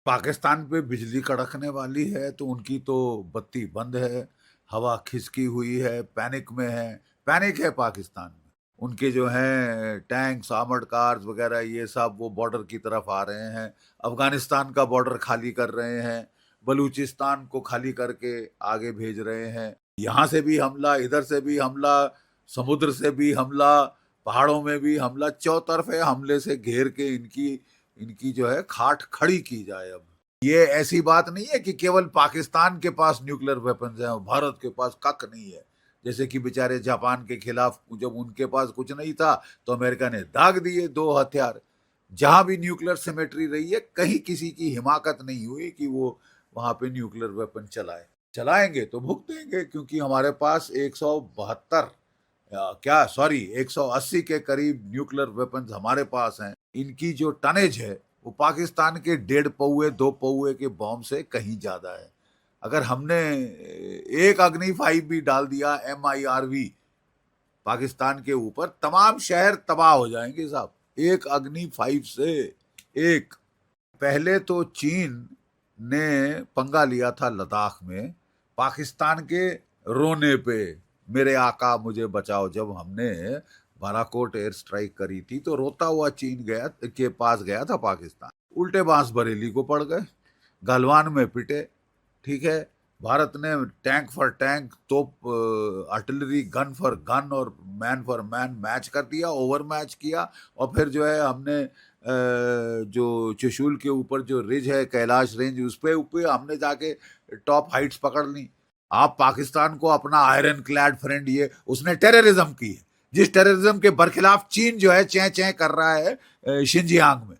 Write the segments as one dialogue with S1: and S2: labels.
S1: पाकिस्तान पे बिजली कड़कने वाली है तो उनकी तो बत्ती बंद है, हवा खिसकी हुई है, पैनिक है पाकिस्तान में। उनके जो हैं टैंक्स, आर्मर्ड कार्स वगैरह ये सब वो बॉर्डर की तरफ आ रहे हैं, अफगानिस्तान का बॉर्डर खाली कर रहे हैं, बलूचिस्तान को खाली करके आगे भेज रहे हैं। यहाँ से भी हमला, इधर से भी हमला, समुद्र से भी हमला, पहाड़ों में भी हमला, चौतरफे हमले से घेर के इनकी इनकी जो है खाट खड़ी की जाए। अब ये ऐसी बात नहीं है कि केवल पाकिस्तान के पास न्यूक्लियर वेपन्स हैं, भारत के पास कख नहीं है। जैसे कि बेचारे जापान के खिलाफ जब उनके पास कुछ नहीं था तो अमेरिका ने दाग दिए 2 हथियार। जहां भी न्यूक्लियर सिमेट्री रही है कहीं किसी की हिमाकत नहीं हुई कि वो वहां पे न्यूक्लियर वेपन चलाएंगे तो भुगतेंगे, क्योंकि हमारे पास 172 क्या सॉरी 180 के करीब न्यूक्लियर वेपन्स हमारे पास हैं। इनकी जो टनेज है वो पाकिस्तान के 1.5 पौए 2 पौए के बॉम्ब से कहीं ज्यादा है। अगर हमने एक अग्नि 5 भी डाल दिया MIRV पाकिस्तान के ऊपर, तमाम शहर तबाह हो जाएंगे साहब, एक अग्नि 5 से। एक पहले तो चीन ने पंगा लिया था लद्दाख में पाकिस्तान के रोने पे, मेरे आका मुझे बचाओ। जब हमने बालाकोट एयर स्ट्राइक करी थी तो रोता हुआ चीन के पास गया था पाकिस्तान, उल्टे बांस बरेली को पड़ गए, गलवान में पिटे। ठीक है, भारत ने टैंक फॉर टैंक, तोप, आर्टिलरी, गन फॉर गन और मैन फॉर मैन मैच कर दिया, ओवर मैच किया। और फिर जो है हमने जो चुशूल के ऊपर जो रिज है, कैलाश रेंज, उस पे ऊपर हमने जाके टॉप हाइट्स पकड़ ली। आप पाकिस्तान को अपना आयरन क्लैड फ्रेंड, ये उसने टेररिज्म की है, जिस टेररिज्म के बरखिलाफ चीन जो है चैं चैं कर रहा है शिंजियांग में।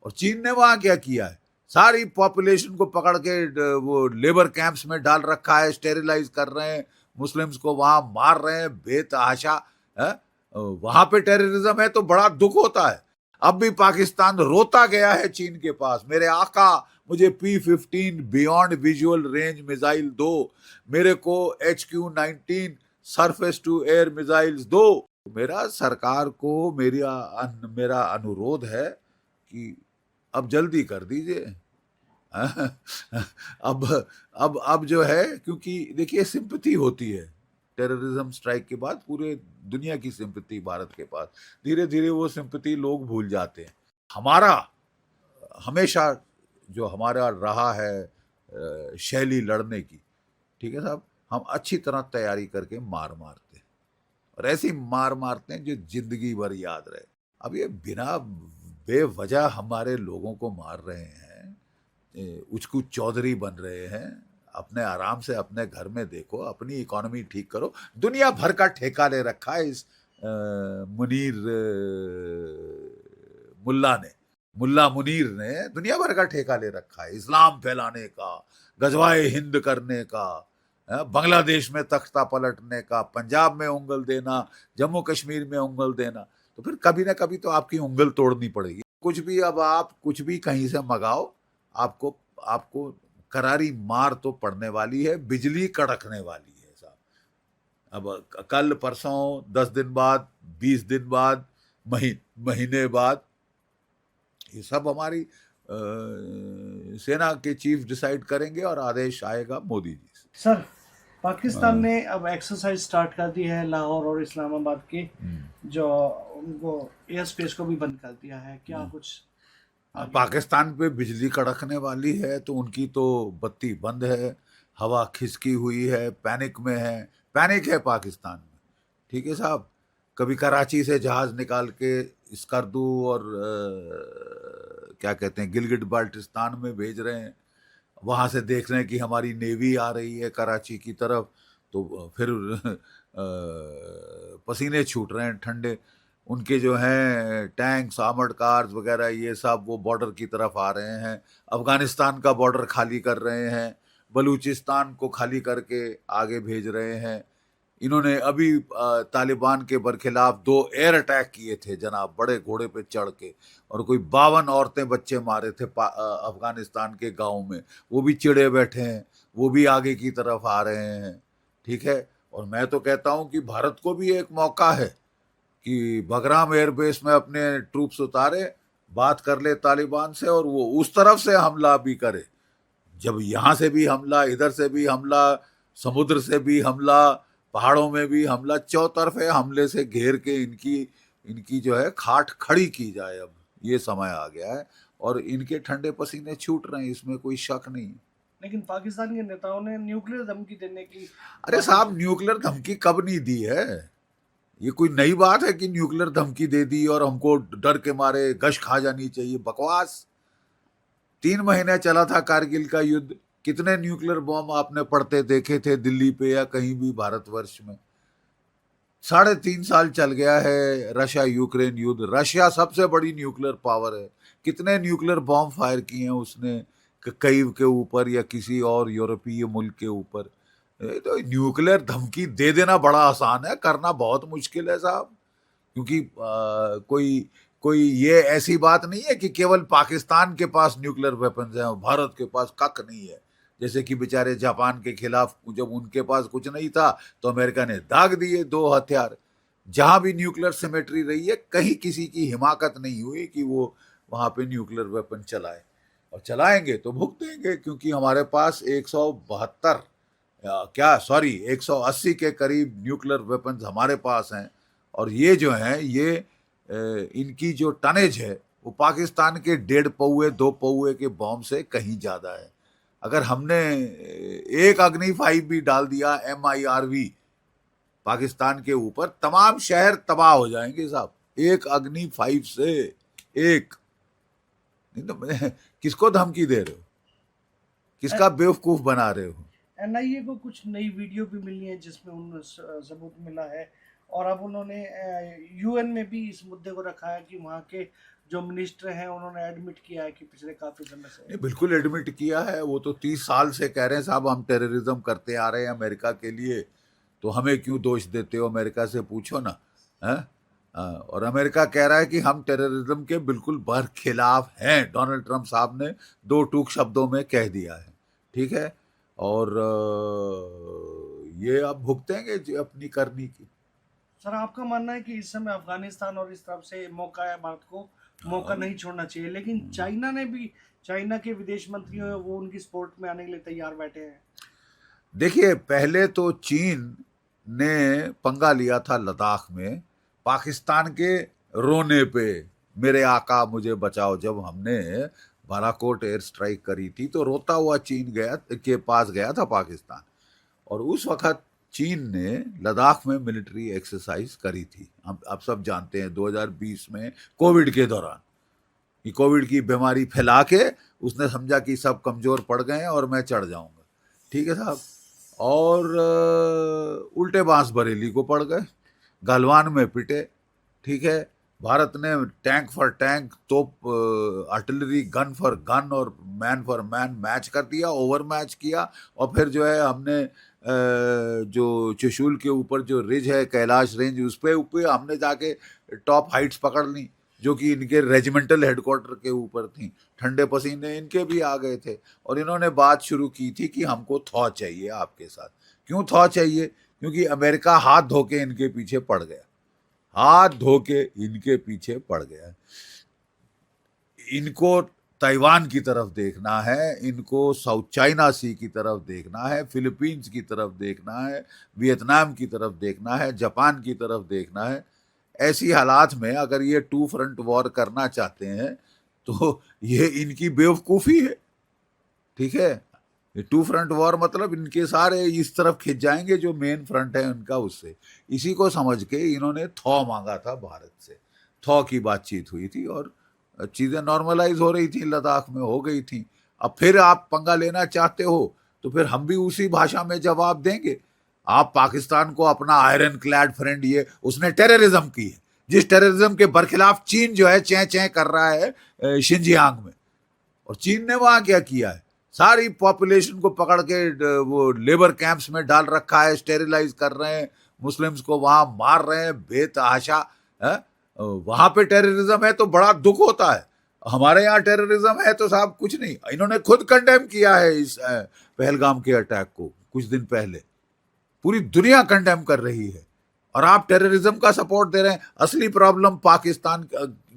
S1: और चीन ने वहां क्या किया है, सारी पॉपुलेशन को पकड़ के वो लेबर कैंप्स में डाल रखा है, स्टेरिलाइज कर रहे हैं, मुस्लिम्स को वहां मार रहे हैं बेतहाशा है। वहां पे टेररिज्म है तो बड़ा दुख होता है। अब भी पाकिस्तान रोता गया है चीन के पास, मेरे आका मुझे P-15 beyond visual range missile दो, मेरे को HQ-19 surface to air missiles दो। मेरा सरकार को मेरा अनुरोध है कि अब जल्दी कर दीजिए। अब जो है, क्योंकि देखिए सिंपैथी होती है टेररिज्म स्ट्राइक के बाद, पूरे दुनिया की सिंपैथी भारत के पास, धीरे धीरे वो सिंपैथी लोग भूल जाते हैं। हमारा हमेशा जो हमारा रहा है शैली लड़ने की, ठीक है साहब, हम अच्छी तरह तैयारी करके मार मारते हैं, और ऐसी मार मारते हैं जो जिंदगी भर याद रहे। अब ये बिना बेवजह हमारे लोगों को मार रहे हैं, उचकू चौधरी बन रहे हैं। अपने आराम से अपने घर में देखो, अपनी इकोनॉमी ठीक करो। दुनिया भर का ठेका ले रखा है इस मुनीर मुल्ला मुनीर ने दुनिया भर का ठेका ले रखा है, इस्लाम फैलाने का, गजवाए हिंद करने का, बांग्लादेश में तख्ता पलटने का, पंजाब में उंगल देना, जम्मू कश्मीर में उंगल देना। तो फिर कभी ना कभी तो आपकी उंगल तोड़नी पड़ेगी। कुछ भी, अब आप कुछ भी कहीं से मंगाओ, आपको आपको करारी मार तो पड़ने वाली है, बिजली कड़कने वाली है साहब। अब कल परसों, 10 दिन बाद, 20 दिन बाद, महीने बाद, ये सब हमारी सेना के चीफ डिसाइड करेंगे और आदेश आएगा मोदी जी से।
S2: सर, पाकिस्तान ने अब एक्सरसाइज स्टार्ट कर दी है लाहौर और इस्लामाबाद की, जो उनको एयर स्पेस को भी बंद कर दिया है, क्या कुछ आगे?
S1: पाकिस्तान पे बिजली कड़कने वाली है तो उनकी तो बत्ती बंद है, हवा खिसकी हुई है, पैनिक है पाकिस्तान में। ठीक है साहब, कभी कराची से जहाज निकाल के स्कर्दू और क्या कहते हैं गिलगिट बाल्टिस्तान में भेज रहे हैं, वहां से देख रहे हैं कि हमारी नेवी आ रही है कराची की तरफ, तो फिर पसीने छूट रहे हैं ठंडे। उनके जो हैं टैंक्स, आर्मर्ड कार्स वगैरह ये सब वो बॉर्डर की तरफ आ रहे हैं, अफगानिस्तान का बॉर्डर खाली कर रहे हैं, बलूचिस्तान को खाली करके आगे भेज रहे हैं। इन्होंने अभी तालिबान के बरखिलाफ 2 एयर अटैक किए थे जनाब, बड़े घोड़े पे चढ़ के, और कोई 52 औरतें बच्चे मारे थे अफगानिस्तान के गाँव में। वो भी चिड़े बैठे हैं, वो भी आगे की तरफ आ रहे हैं। ठीक है, और मैं तो कहता हूं कि भारत को भी एक मौका है कि बगराम एयरबेस में अपने ट्रूप्स उतारे बात कर ले तालिबान से और वो उस तरफ से हमला भी करे। जब यहाँ से भी हमला, इधर से भी हमला, समुद्र से भी हमला, पहाड़ों में भी हमला, चौतरफे हमले से घेर के इनकी इनकी जो है खाट खड़ी की जाए। अब ये समय आ गया है और इनके ठंडे पसीने छूट रहे हैं, इसमें कोई शक नहीं है।
S2: लेकिन पाकिस्तान के नेताओं ने न्यूक्लियर धमकी देने की
S1: अरे साहब, न्यूक्लियर धमकी कब नहीं दी है? ये कोई नई बात है कि न्यूक्लियर धमकी दे दी और हमको डर के मारे गश खा जानी चाहिए? बकवास। 3 महीने चला था कारगिल का युद्ध। कितने न्यूक्लियर बॉम्ब आपने पड़ते देखे थे दिल्ली पे या कहीं भी भारतवर्ष में? 3.5 साल चल गया है रशिया यूक्रेन युद्ध। रशिया सबसे बड़ी न्यूक्लियर पावर है। कितने न्यूक्लियर बॉम्ब फायर किए हैं उसने कईव के ऊपर या किसी और यूरोपीय मुल्क के ऊपर? तो न्यूक्लियर धमकी दे देना बड़ा आसान है, करना बहुत मुश्किल है साहब। क्योंकि कोई कोई ये ऐसी बात नहीं है कि केवल पाकिस्तान के पास न्यूक्लियर वेपन्स हैं और भारत के पास कख नहीं है। जैसे कि बेचारे जापान के खिलाफ जब उनके पास कुछ नहीं था तो अमेरिका ने दाग दिए 2 हथियार। जहां भी न्यूक्लियर सिमेट्री रही है, कहीं किसी की हिमाकत नहीं हुई कि वो वहां पे न्यूक्लियर वेपन चलाए, और चलाएंगे तो भुगतेंगे। क्योंकि हमारे पास 172 180 के करीब न्यूक्लियर वेपन्स हमारे पास हैं। और ये जो हैं, ये इनकी जो टनेज है वो पाकिस्तान के 1.5 पौए 2 पौए के बॉम्ब से कहीं ज्यादा है। अगर हमने एक अग्नि 5 भी डाल दिया MIRV पाकिस्तान के ऊपर, तमाम शहर तबाह हो जाएंगे साहब। एक अग्नि 5 से एक नहीं तो किसको धमकी दे रहे हो? किसका बेवकूफ बना रहे हो?
S2: NIA को कुछ नई वीडियो भी मिली है जिसमें उन सबूत मिला है, और अब उन्होंने UN में भी इस मुद्दे को रखा है कि वहाँ के जो मिनिस्टर हैं उन्होंने एडमिट किया है कि पिछले काफी समय से।
S1: नहीं, बिल्कुल एडमिट किया है। वो तो 30 साल से कह रहे हैं साहब हम टेररिज्म करते आ रहे हैं अमेरिका के लिए, तो हमें क्यों दोष देते हो? अमेरिका से पूछो ना। है और अमेरिका कह रहा है कि हम टेररिज्म के बिल्कुल बरखिलाफ हैं। डोनाल्ड ट्रंप साहब ने 2 टूक शब्दों में कह दिया है। ठीक है, और ये अब भुगतेंगे जो अपनी करनी की।
S2: सर, आपका मानना है कि इस समय अफगानिस्तान और इस तरफ से मौका है, भारत को मौका नहीं छोड़ना चाहिए, लेकिन चाइना ने भी, चाइना के विदेश मंत्री हैं वो उनकी सपोर्ट में आने के लिए तैयार बैठे हैं।
S1: देखिए, पहले तो चीन ने पंगा लिया था लद्दाख में पाकिस्तान के रोने पे, मेरे आका मुझे बचाओ। जब हमने बालाकोट एयर स्ट्राइक करी थी तो रोता हुआ चीन के पास गया था पाकिस्तान, और उस वक्त चीन ने लद्दाख में मिलिट्री एक्सरसाइज करी थी। हम आप सब जानते हैं 2020 में कोविड के दौरान, कि कोविड की बीमारी फैला के उसने समझा कि सब कमजोर पड़ गए हैं और मैं चढ़ जाऊंगा। ठीक है साहब, और उल्टे बांस बरेली को पड़ गए, गलवान में पिटे। ठीक है, भारत ने टैंक फॉर टैंक, तोप, आर्टिलरी, गन फॉर गन और मैन फॉर मैन मैच कर दिया, ओवर मैच किया। और फिर जो है हमने जो चुशूल के ऊपर जो रिज है, कैलाश रेंज, उस पे ऊपर हमने जाके टॉप हाइट्स पकड़ ली जो कि इनके रेजिमेंटल हेडक्वार्टर के ऊपर थी। ठंडे पसीने इनके भी आ गए थे और इन्होंने बात शुरू की थी कि हमको थॉ चाहिए आपके साथ। क्यों थॉ चाहिए? क्योंकि अमेरिका हाथ धो के इनके पीछे पड़ गया, हाथ धो के इनके पीछे पड़ गया। इनको ताइवान की तरफ देखना है, इनको साउथ चाइना सी की तरफ देखना है, फिलीपींस की तरफ देखना है, वियतनाम की तरफ देखना है, जापान की तरफ देखना है। ऐसी हालात में अगर ये 2 फ्रंट वॉर करना चाहते हैं तो ये इनकी बेवकूफ़ी है। ठीक है, ये 2 फ्रंट वॉर मतलब इनके सारे इस तरफ खिंच जाएंगे जो मेन फ्रंट है उनका, उससे। इसी को समझ के इन्होंने थॉ मांगा था भारत से। थॉ की बातचीत हुई थी और चीज़ें नॉर्मलाइज हो रही थी, लद्दाख में हो गई थी। अब फिर आप पंगा लेना चाहते हो तो फिर हम भी उसी भाषा में जवाब देंगे। आप पाकिस्तान को अपना आयरन क्लैड फ्रेंड, ये उसने टेररिज्म की है, जिस टेररिज्म के बरखिलाफ चीन जो है चैं चैं कर रहा है शिनजियांग में। और चीन ने वहां क्या किया है? सारी पॉपुलेशन को पकड़ के वो लेबर कैंप्स में डाल रखा है, स्टेरिलाइज कर रहे हैं, मुस्लिम्स को वहां मार रहे हैं बेतहाशा। वहां पे टेररिज्म है तो बड़ा दुख होता है, हमारे यहाँ टेररिज्म है तो साहब कुछ नहीं। इन्होंने खुद कंडेम किया है इस पहलगाम के अटैक को कुछ दिन पहले, पूरी दुनिया कंडेम कर रही है और आप टेररिज्म का सपोर्ट दे रहे हैं। असली प्रॉब्लम पाकिस्तान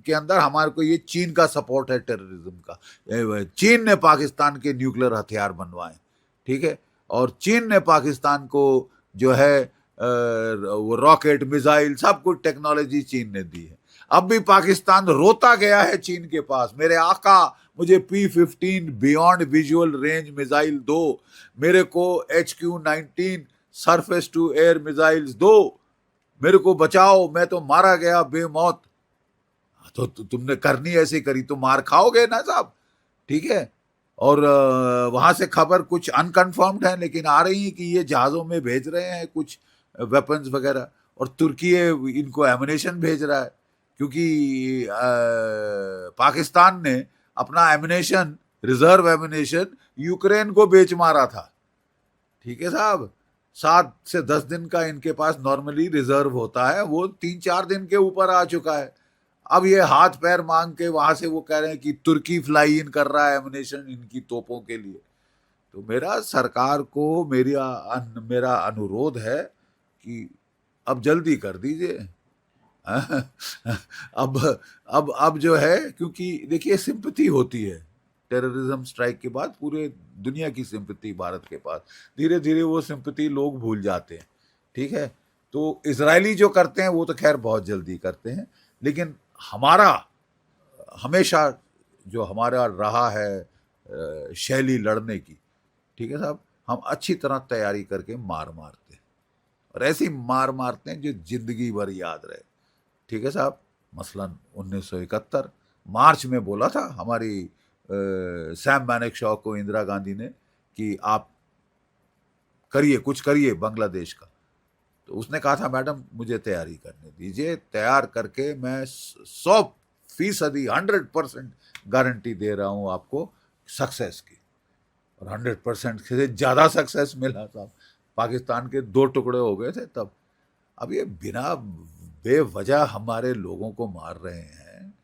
S1: के अंदर हमारे को ये चीन का सपोर्ट है टेररिज्म का। चीन ने पाकिस्तान के न्यूक्लियर हथियार बनवाए, ठीक है, और चीन ने पाकिस्तान को जो है वो रॉकेट, मिसाइल, सब कुछ टेक्नोलॉजी चीन ने दी है। अब भी पाकिस्तान रोता गया है चीन के पास, मेरे आका मुझे P-15 beyond visual range missile दो, मेरे को HQ-19 surface to air missiles दो, मेरे को बचाओ, मैं तो मारा गया बेमौत। तो तुमने करनी ऐसी करी तो मार खाओगे ना साहब, ठीक है। और वहां से खबर कुछ अनकन्फर्म्ड है लेकिन आ रही है कि ये जहाजों में भेज रहे हैं कुछ वेपन्स वगैरह, और तुर्की इनको एमुनेशन भेज रहा है, क्योंकि पाकिस्तान ने अपना एमुनेशन, रिजर्व एमुनेशन यूक्रेन को बेच मारा था, ठीक है साहब। 7 से 10 दिन का इनके पास नॉर्मली रिजर्व होता है, वो 3-4 दिन के ऊपर आ चुका है। अब ये हाथ पैर मांग के वहां से वो कह रहे हैं कि तुर्की फ्लाई इन कर रहा है एमुनेशन इनकी तोपों के लिए। तो मेरा सरकार को मेरा अनुरोध है कि अब जल्दी कर दीजिए। अब जो है, क्योंकि देखिए सिंपैथी होती है, टेररिज्म स्ट्राइक के बाद पूरे दुनिया की सिंपैथी भारत के पास, धीरे धीरे वो सिंपैथी लोग भूल जाते हैं, ठीक है। तो इजरायली जो करते हैं वो तो खैर बहुत जल्दी करते हैं, लेकिन हमारा हमेशा जो हमारा रहा है शैली लड़ने की, ठीक है साहब, हम अच्छी तरह तैयारी करके मार मारते हैं, और ऐसी मार मारते हैं जो जिंदगी भर याद रहे, ठीक है साहब। मसलन 1971 मार्च में बोला था हमारी सैम मैनेकशॉ को इंदिरा गांधी ने कि आप करिए, कुछ करिए बांग्लादेश का। तो उसने कहा था मैडम मुझे तैयारी करने दीजिए, तैयार करके मैं 100% 100% गारंटी दे रहा हूं आपको सक्सेस की, और 100% से ज्यादा सक्सेस मिला साहब। पाकिस्तान के 2 टुकड़े हो गए थे तब। अब ये बिना बेवजह हमारे लोगों को मार रहे हैं,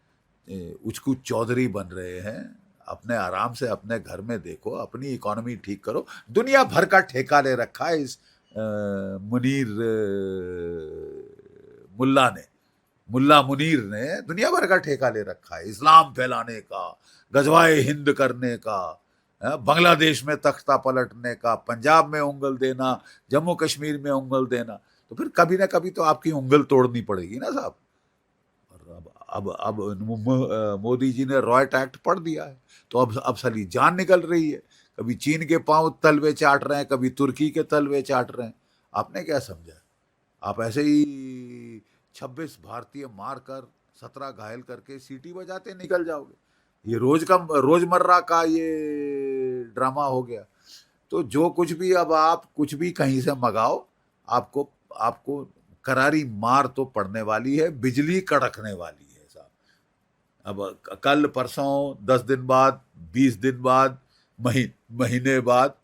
S1: उचकू चौधरी बन रहे हैं। अपने आराम से अपने घर में देखो, अपनी इकोनॉमी ठीक करो। दुनिया भर का ठेका ले रखा है इस मुनीर मुल्ला मुनीर ने दुनिया भर का ठेका ले रखा है, इस्लाम फैलाने का, गजवाए हिंद करने का, बांग्लादेश में तख्ता पलटने का, पंजाब में उंगल देना, जम्मू कश्मीर में उंगल देना। तो फिर कभी ना कभी तो आपकी उंगल तोड़नी पड़ेगी ना साहब। और अब मोदी जी ने रॉयट एक्ट पढ़ दिया है, तो अब साली जान निकल रही है। कभी चीन के पांव तलवे चाट रहे हैं, कभी तुर्की के तलवे चाट रहे हैं। आपने क्या समझा? आप ऐसे ही 26 भारतीय मारकर 17 घायल करके सीटी बजाते निकल जाओगे? ये रोजमर्रा का ये ड्रामा हो गया। तो जो कुछ भी, अब आप कुछ भी कहीं से मंगाओ, आपको आपको करारी मार तो पड़ने वाली है, बिजली कड़कने वाली है साहब। अब कल परसों, 10 दिन बाद, 20 दिन बाद, महीने बाद,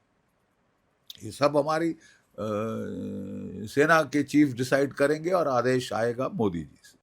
S1: ये सब हमारी सेना के चीफ डिसाइड करेंगे और आदेश आएगा मोदी जी।